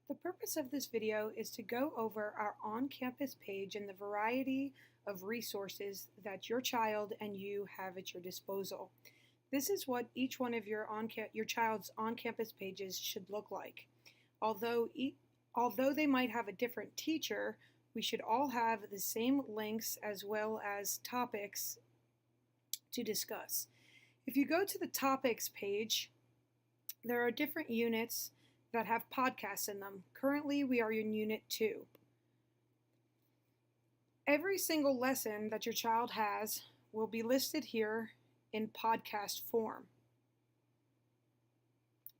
The purpose of this video is to go over our on-campus page and the variety of resources that your child and you have at your disposal. This is what each one of your child's on-campus pages should look like. Although they might have a different teacher, we should all have the same links as well as topics to discuss. If you go to the topics page, there are different units that have podcasts in them. Currently, we are in Unit 2. Every single lesson that your child has will be listed here in podcast form.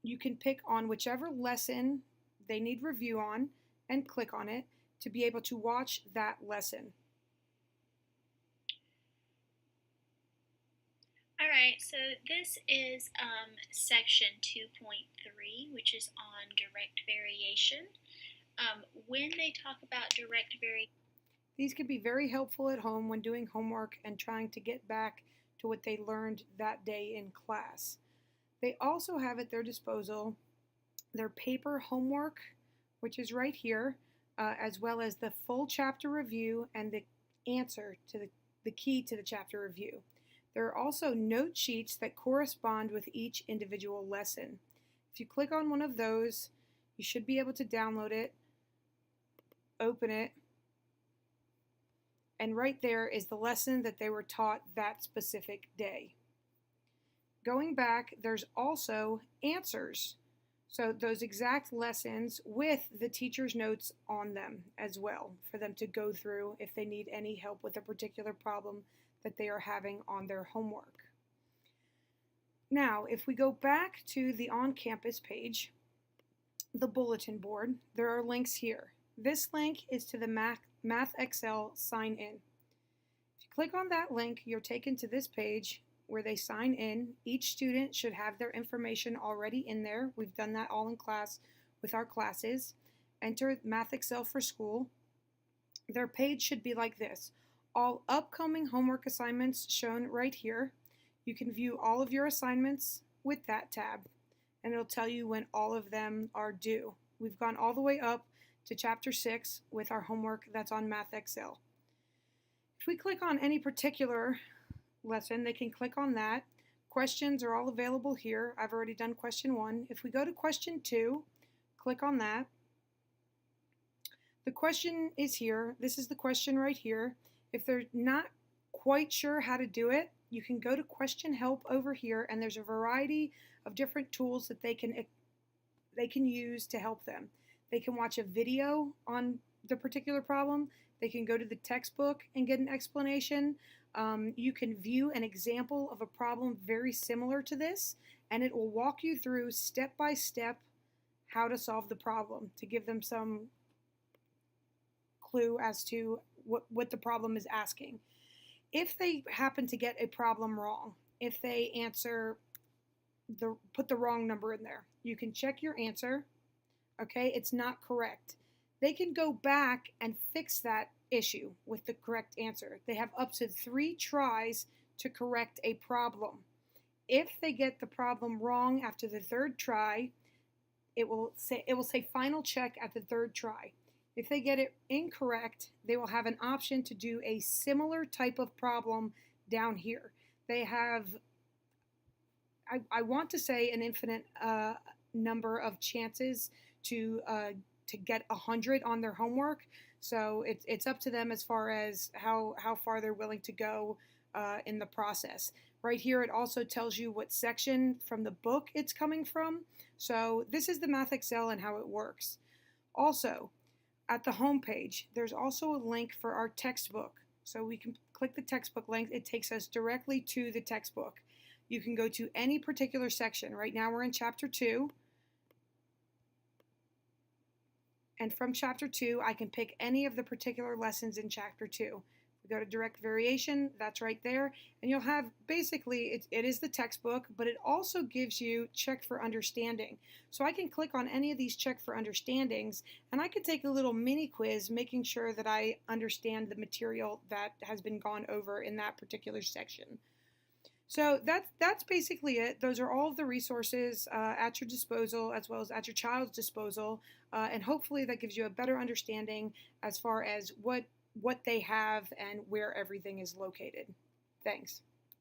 You can pick on whichever lesson they need review on and click on it to be able to watch that lesson. Alright, so this is section 2.3, which is on direct variation. When they talk about direct variation, these can be very helpful at home when doing homework and trying to get back to what they learned that day in class. They also have at their disposal their paper homework, which is right here, as well as the full chapter review and the answer to the key to the chapter review. There are also note sheets that correspond with each individual lesson. If you click on one of those, you should be able to download it, open it, and right there is the lesson that they were taught that specific day. Going back, there's also answers. So those exact lessons with the teacher's notes on them as well for them to go through if they need any help with a particular problem that they are having on their homework. Now, if we go back to the on-campus page, the bulletin board, there are links here. This link is to the Math Excel sign in. If you click on that link, you're taken to this page where they sign in. Each student should have their information already in there. We've done that all in class with our classes. Enter Math Excel for school. Their page should be like this. All upcoming homework assignments shown right here. You can view all of your assignments with that tab, and it'll tell you when all of them are due. We've gone all the way up to Chapter 6 with our homework that's on Math Excel. If we click on any particular lesson, they can click on that. Questions are all available here. I've already done question 1. If we go to question 2, click on that. The question is here. This is the question right here. If they're not quite sure how to do it, you can go to question help over here, and there's a variety of different tools that they can use to help them. They can watch a video on the particular problem. They can go to the textbook and get an explanation. You can view an example of a problem very similar to this, and it will walk you through step by step how to solve the problem to give them some clue as to what the problem is asking. If they happen to get a problem wrong, if they put the wrong number in there, you can check your answer. Okay, it's not correct. They can go back and fix that issue with the correct answer. They have up to 3 tries to correct a problem. If they get the problem wrong after the 3rd try, it will say final check at the 3rd try. If they get it incorrect, they will have an option to do a similar type of problem down here. They have, I want to say, an infinite number of chances to get 100 on their homework. So it's up to them as far as how far they're willing to go in the process. Right here, it also tells you what section from the book it's coming from. So this is the Math Excel and how it works. Also, at the home page, there's also a link for our textbook. So we can click the textbook link. It takes us directly to the textbook. You can go to any particular section. Right now we're in Chapter 2. And from Chapter 2, I can pick any of the particular lessons in Chapter 2. We go to direct variation, that's right there, and you'll have, basically, it is the textbook, but it also gives you check for understanding. So I can click on any of these check for understandings, and I can take a little mini quiz making sure that I understand the material that has been gone over in that particular section. So that's basically it. Those are all of the resources at your disposal, as well as at your child's disposal, and hopefully that gives you a better understanding as far as what they have and where everything is located. Thanks.